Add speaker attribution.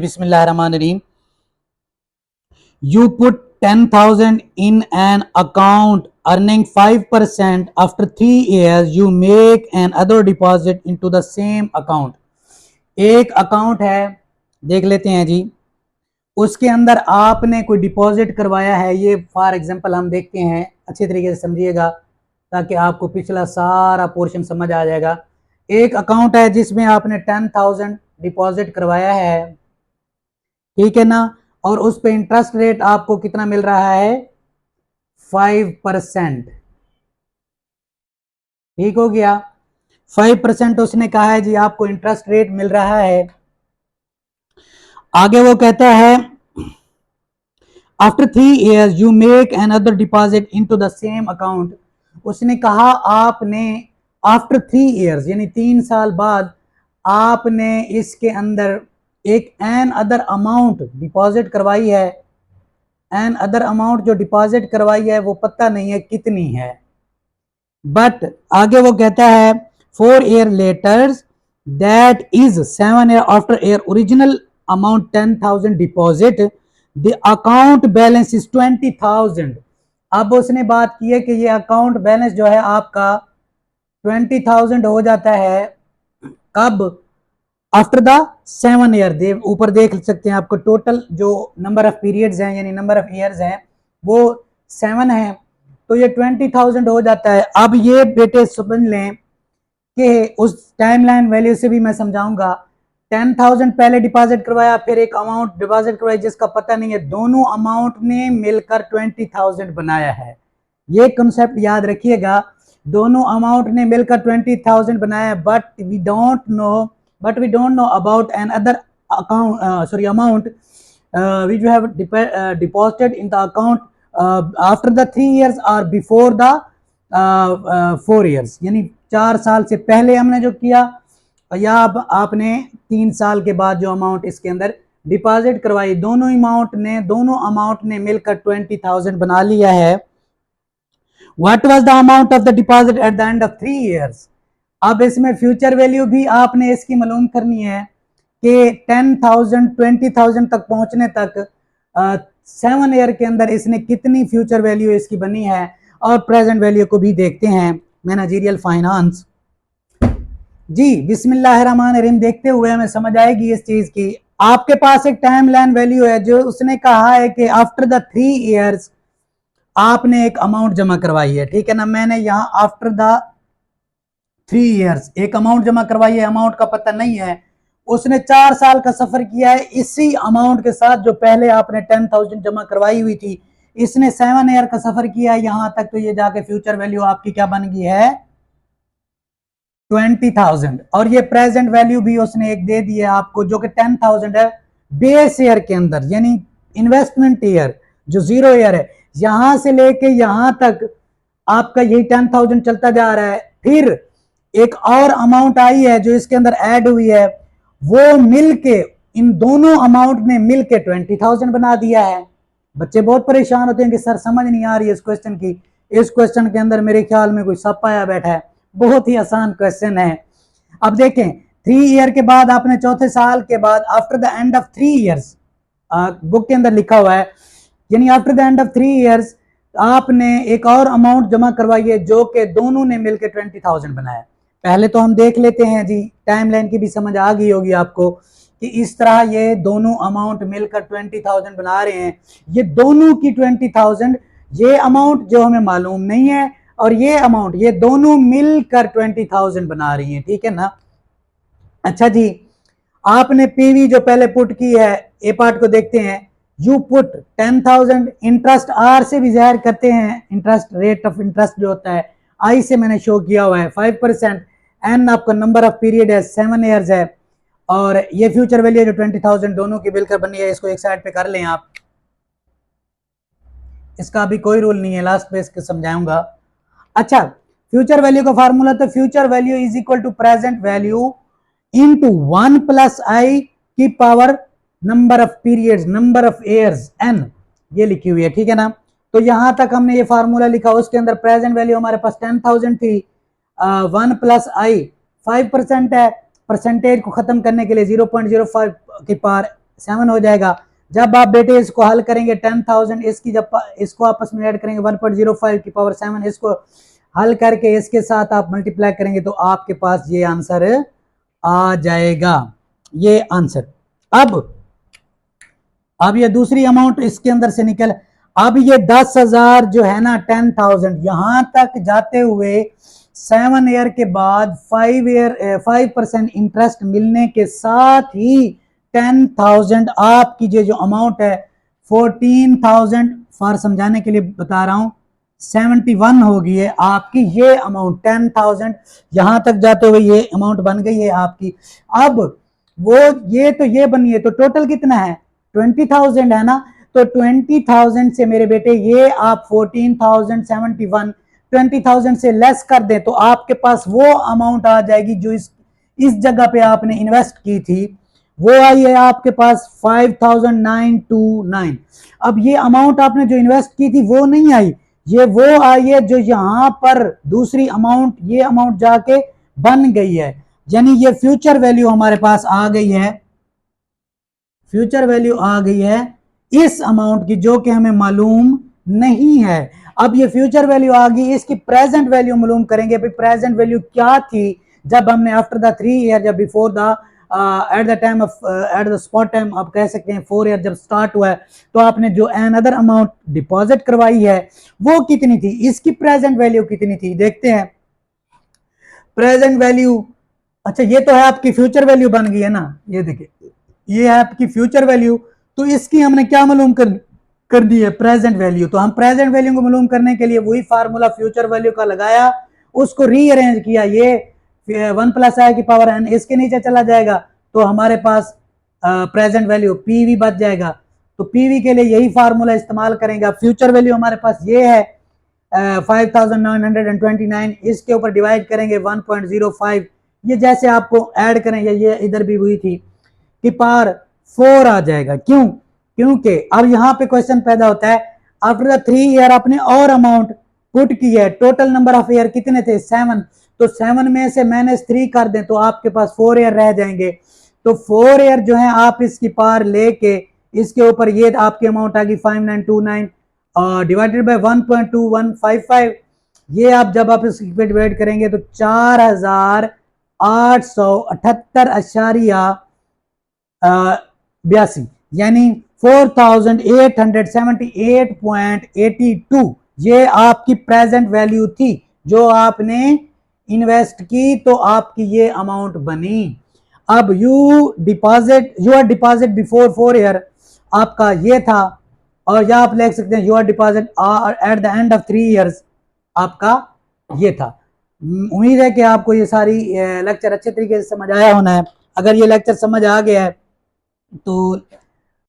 Speaker 1: Bismillahirrahmanirrahim. You put 10,000 in an account earning 5%. After 3 years, you make another deposit into the same account. एक account है, देख लेते हैं जी, उसके अंदर आपने कोई डिपॉजिट करवाया है। ये फॉर एग्जांपल हम देखते हैं, अच्छे तरीके से समझिएगा ताकि आपको पिछला सारा पोर्शन समझ आ जाएगा। एक अकाउंट है जिसमें आपने 10,000 डिपॉजिट करवाया है, ठीक है ना, और उस पे इंटरेस्ट रेट आपको कितना मिल रहा है, 5%। ठीक हो गया, 5% उसने कहा है जी आपको इंटरेस्ट रेट मिल रहा है। आगे वो कहता है after 3 years you make another deposit into the same account. उसने कहा आपने आफ्टर 3 years यानी 3 साल बाद आपने इसके अंदर एक एन अदर अमाउंट डिपॉजिट करवाई है। एन अदर अमाउंट जो डिपॉजिट करवाई है वो पता नहीं है कितनी है, बट आगे वो कहता है 4 year later that is 7 year after our original amount 10,000 deposit the account balance is 20,000। अब उसने बात की है कि ये अकाउंट बैलेंस जो है आपका 20,000 हो जाता है कब, आफ्टर द 7 year। ऊपर देख सकते हैं आपको टोटल जो नंबर ऑफ पीरियड्स हैं यानी नंबर ऑफ ईयर्स हैं वो 7 है, तो ये 20,000 हो जाता है। अब ये बेटे समझ लें कि उस टाइमलाइन वैल्यू से भी मैं समझाऊंगा। 10,000 पहले डिपॉजिट करवाया, फिर एक अमाउंट डिपॉजिट करवाई जिसका पता नहीं है, दोनों अमाउंट ने मिलकर 20,000 बनाया है। ये कंसेप्ट याद रखिएगा, दोनों अमाउंट ने मिलकर 20,000 बनाया, but we don't know about an other account amount which you have deposited in the account after the 3 years or before the 4 years। यानी 4 साल से पहले हमने जो किया या आपने 3 साल के बाद जो अमाउंट इसके अंदर डिपॉजिट करवाई, दोनों अमाउंट ने मिलकर 20,000 बना लिया है। What was the amount of the deposit at the end of 3 years। अब इसमें फ्यूचर वैल्यू भी आपने इसकी मालूम करनी है कि 10,000 20,000 तक पहुंचने तक 7 year के अंदर इसने कितनी फ्यूचर वैल्यू इसकी बनी है, और प्रेजेंट वैल्यू को भी देखते हैं मैनेजरियल फाइनेंस। जी बिस्मिल्लाहिर्रहमानिर्रहीम, देखते हुए हमें समझ आएगी इस चीज की। आपके पास एक टाइम लाइन वैल्यू है जो उसने कहा है कि आफ्टर द 3 years आपने एक अमाउंट जमा करवाई है, ठीक है ना। मैंने यहाँ आफ्टर द 3 years एक अमाउंट जमा करवाई है, अमाउंट का पता नहीं है। उसने 4 साल का सफर किया है इसी अमाउंट के साथ जो पहले आपने 10,000 जमा करवाई हुई थी। इसने 7 year का सफर किया है यहां तक, तो ये जाके फ्यूचर वैल्यू आपकी क्या बन गई है, 20,000। और ये प्रेजेंट वैल्यू भी उसने एक दे दी है आपको जो कि 10,000 है बेस ईयर के अंदर, यानी इन्वेस्टमेंट ईयर जो 0 year है, यहां से लेके यहां तक आपका यही 10,000 चलता जा रहा है। फिर एक और अमाउंट आई है जो इसके अंदर ऐड हुई है, वो मिलके इन दोनों अमाउंट ने मिलके 20,000 बना दिया है। बच्चे बहुत परेशान होते हैं कि सर समझ नहीं आ रही है इस क्वेश्चन की, इस क्वेश्चन के अंदर मेरे ख्याल में कोई सप आया बैठा है। बहुत ही आसान क्वेश्चन है। अब देखें 3 year के बाद आपने चौथे साल के बाद after the end of 3 years, book के अंदर लिखा हुआ है, यानी after the end of 3 years आपने एक और अमाउंट जमा करवाई है जो कि दोनों ने मिलकर 20,000 बनाया। पहले तो हम देख लेते हैं जी, टाइमलाइन की भी समझ आ गई होगी आपको कि इस तरह ये दोनों अमाउंट मिलकर 20,000 बना रहे हैं। ये दोनों की 20,000, ये अमाउंट जो हमें मालूम नहीं है और ये अमाउंट, ये दोनों मिलकर 20,000 बना रही हैं, ठीक है ना। अच्छा जी, आपने पीवी जो पहले पुट की है, ए पार्ट को देखते हैं। यू पुट 10,000, इंटरेस्ट आर से भी जाहिर करते हैं, इंटरेस्ट रेट ऑफ इंटरेस्ट जो होता है आई से मैंने शो किया हुआ है 5%। एन आपका नंबर ऑफ पीरियड है 7 years है, और ये फ्यूचर वैल्यू जो 20,000 दोनों की मिलकर बनी है, इसको एक साइड पे कर लें आप। इसका अभी कोई रूल नहीं है, लास्ट पे इसको समझाऊंगा। अच्छा, फ्यूचर वैल्यू का फार्मूला, तो future value is equal to present value into 1 + i की power number of periods, number of years n, ये लिखी हुई है, ठीक है ना। तो यहां तक हमने ये फार्मूला लिखा, उसके अंदर प्रेजेंट वैल्यू हमारे पास 10,000 थी, 1 + i 5% है, परसेंटेज को खत्म करने के लिए 0.05 की पावर 7 हो जाएगा। जब आप बेटे इसको हल करेंगे 10,000 इसकी जब इसको आपस में ऐड करेंगे 1.05 की पावर 7 इसको हल करके इसके साथ आप मल्टीप्लाई करेंगे तो आपके पास ये आंसर आ जाएगा, ये आंसर। अब ये दूसरी अमाउंट इसके अंदर से निकल, अब ये 10,000 जो है ना 10,000 यहां तक जाते हुए 7 ईयर के बाद 5% इंटरेस्ट मिलने के साथ ही 10,000 आपकी जो अमाउंट है 14,000 फॉर समझाने के लिए बता रहा हूं 71 हो गई है आपकी ये अमाउंट 10,000 यहां तक जाते हुए ये अमाउंट बन गई है आपकी। अब वो ये तो ये बनी है तो टोटल कितना है 20,000 है ना, तो 20,000 से मेरे बेटे ये आप 14,071 20,000 से लेस कर दें तो आपके पास वो अमाउंट आ जाएगी जो इस जगह पे आपने इन्वेस्ट की थी, वो आई है आपके पास 5,929। अब ये अमाउंट आपने जो इन्वेस्ट की थी वो नहीं आई, ये वो आई है जो यहां पर दूसरी अमाउंट ये अमाउंट जाके बन गई है, यानी ये फ्यूचर वैल्यू हमारे पास आ गई है, फ्यूचर वैल्यू आ गई है इस अमाउंट की जो कि हमें मालूम नहीं है। अब ये फ्यूचर वैल्यू आ गई, इसकी प्रेजेंट वैल्यू मालूम करेंगे। प्रेजेंट वैल्यू क्या थी जब हमने आफ्टर द 3 ईयर जब before the at the time of at the spot time आप कह सकते हैं 4 ईयर जब स्टार्ट हुआ है तो आपने जो एन अदर अमाउंट डिपॉजिट करवाई है वो कितनी थी, इसकी प्रेजेंट वैल्यू कितनी थी देखते हैं। प्रेजेंट वैल्यू, अच्छा ये तो है आपकी फ्यूचर वैल्यू बन गई है ना, ये देखिए ये है आपकी फ्यूचर वैल्यू, तो इसकी हमने क्या मालूम कर दी है प्रेजेंट वैल्यू। तो हम प्रेजेंट वैल्यू को मालूम करने के लिए वही फार्मूला फ्यूचर वैल्यू का लगाया, उसको रीअरेंज किया, ये 1 प्लस आई की पावर एन इसके नीचे चला जाएगा तो हमारे पास प्रेजेंट वैल्यू पीवी बच जाएगा। तो पीवी के लिए यही फार्मूला इस्तेमाल करेंगे। फ्यूचर वैल्यू हमारे पास ये है 5,929, इसके ऊपर डिवाइड करेंगे 1.05, ये जैसे आपको ऐड करें ये इधर भी हुई थी कि पावर 4 आ जाएगा। क्यों, क्योंकि अब यहां पे क्वेश्चन पैदा होता है आफ्टर द 3 ईयर आपने और अमाउंट पुट की है, टोटल नंबर ऑफ ईयर कितने थे 7, तो 7 में से -3 कर दें तो आपके पास 4 ईयर रह जाएंगे। तो 4 ईयर जो है आप इसकी पावर लेके इसके ऊपर ये आपकी अमाउंट आ गई 5,929 डिवाइडेड बाय 1.2155, ये आप जब आप इसकी पे डिवाइड करेंगे तो 4,878.82 यानी 4,878.82 ये आपकी प्रेजेंट वैल्यू थी जो आपने इन्वेस्ट की, तो आपकी ये अमाउंट बनी। अब you are deposit before 4 year आपका ये था, और या आप लिख सकते हैं your deposit at the end of 3 years आपका ये था। उम्मीद है कि आपको ये सारी लेक्चर अच्छे तरीके से समझ आया होना है। अगर ये लेक्चर समझ आ गया है तो